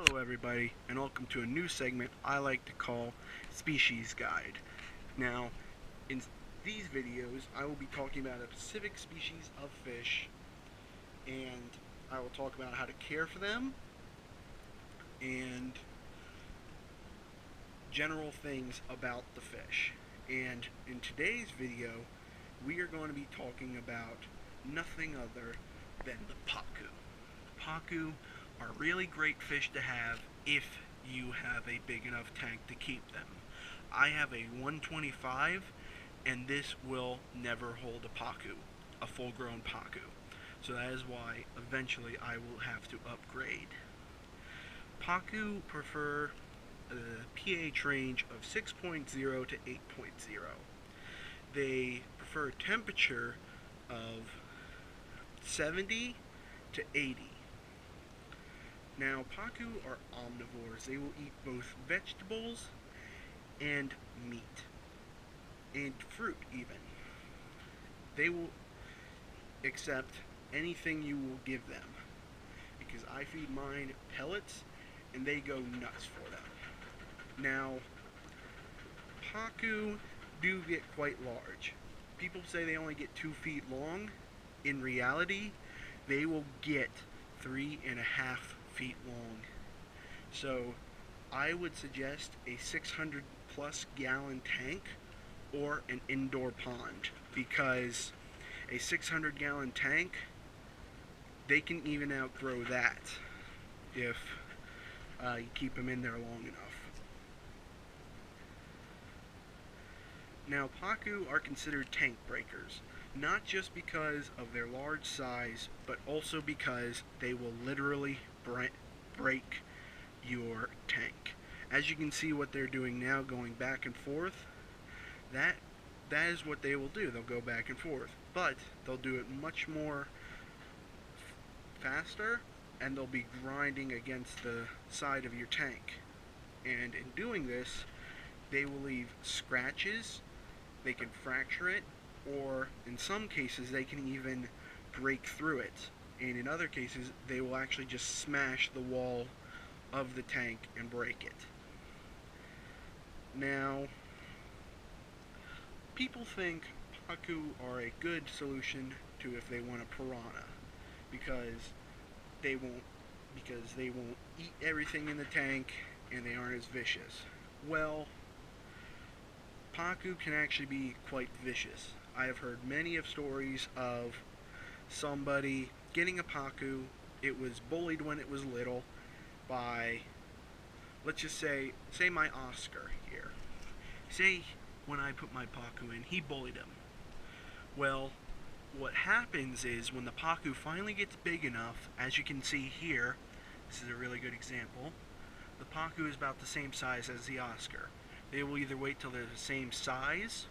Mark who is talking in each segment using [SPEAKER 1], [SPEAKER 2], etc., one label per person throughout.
[SPEAKER 1] Hello everybody, and welcome to a new segment I like to call Species Guide. Now, in these videos, I will be talking about a specific species of fish, and I will talk about how to care for them, and general things about the fish. And in today's video, we are going to be talking about nothing other than the pacu. Pacu are really great fish to have if you have a big enough tank to keep them. I have a 125, and this will never hold a pacu, a full-grown pacu. So that is why eventually I will have to upgrade. Pacu prefer a pH range of 6.0 to 8.0. They prefer a temperature of 70 to 80. Now, pacu are omnivores. They will eat both vegetables and meat, and fruit even. They will accept anything you will give them, because I feed mine pellets, and they go nuts for them. Now, pacu do get quite large. People say they only get 2 feet long. In reality, they will get 3.5 feet long. So I would suggest a 600 plus gallon tank or an indoor pond, because a 600 gallon tank, they can even outgrow that if you keep them in there long enough. Now, pacu are considered tank breakers, not just because of their large size, but also because they will literally break your tank. As you can see what they're doing now, going back and forth, that is what they will do. They'll go back and forth, but they'll do it much more faster, and they'll be grinding against the side of your tank. And in doing this, they will leave scratches, they can fracture it, or in some cases they can even break through it. And in other cases, they will actually just smash the wall of the tank and break it. Now, people think pacu are a good solution to if they want a piranha, because they won't eat everything in the tank, and they aren't as vicious. Well, pacu can actually be quite vicious. I have heard many of stories of somebody getting a pacu. It was bullied when it was little by, let's just say my Oscar here. Say when I put my pacu in, he bullied him. Well, what happens is when the pacu finally gets big enough, as you can see here, this is a really good example, the pacu is about the same size as the Oscar. They will either wait till they're the same size,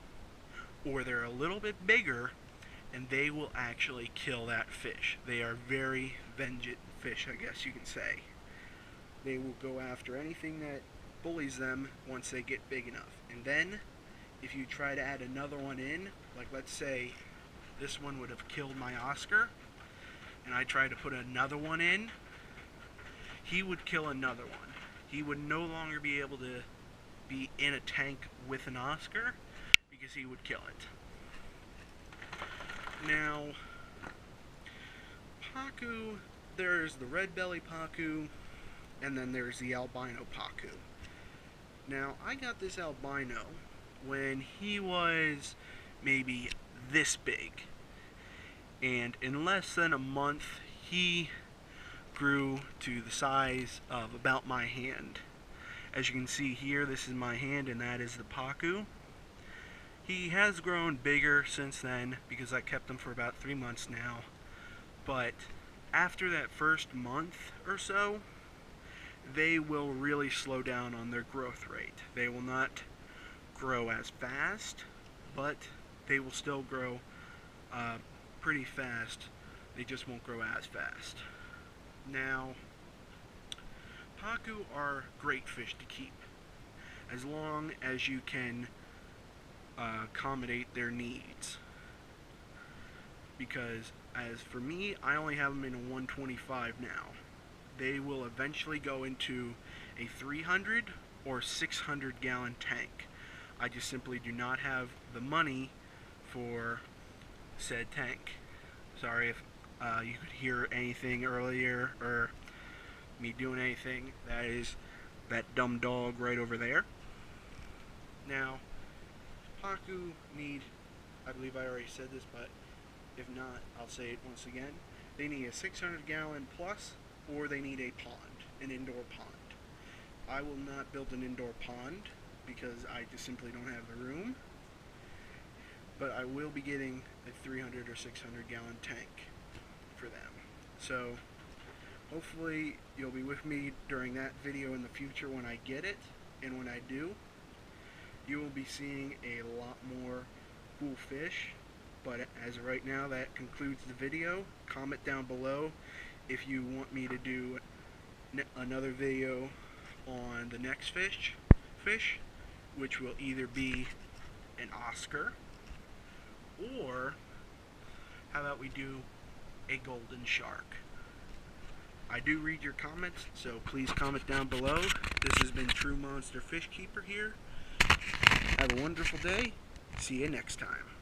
[SPEAKER 1] or they're a little bit bigger, and they will actually kill that fish. They are very vengeant fish, I guess you can say. They will go after anything that bullies them once they get big enough. And then, if you try to add another one in, like let's say this one would have killed my Oscar, and I tried to put another one in, he would kill another one. He would no longer be able to be in a tank with an Oscar, because he would kill it. Now, pacu, there's the red belly pacu, and then there's the albino pacu. Now, I got this albino when he was maybe this big, and in less than a month he grew to the size of about my hand. As you can see here, this is my hand and that is the pacu. He has grown bigger since then because I kept him for about 3 months now, but after that first month or so, they will really slow down on their growth rate. They will not grow as fast, but they will still grow pretty fast. They just won't grow as fast. Now, pacu are great fish to keep, as long as you can accommodate their needs. Because as for me, I only have them in a 125 now. they will eventually go into a 300 or 600 gallon tank. I just simply do not have the money for said tank. Sorry if you could hear anything earlier or me doing anything. That is that dumb dog right over there. Now, Pacu need, I believe I already said this, but if not, I'll say it once again. They need a 600 gallon plus, or they need a pond, an indoor pond. I will not build an indoor pond because I just simply don't have the room, but I will be getting a 300 or 600 gallon tank for them. So hopefully you'll be with me during that video in the future when I get it, and when I do, you will be seeing a lot more cool fish. But as of right now, that concludes the video. Comment down below if you want me to do another video on the next fish, which will either be an Oscar, or how about we do a golden shark. I do read your comments, so please comment down below. This has been True Monster Fish Keeper here. Have a wonderful day. See you next time.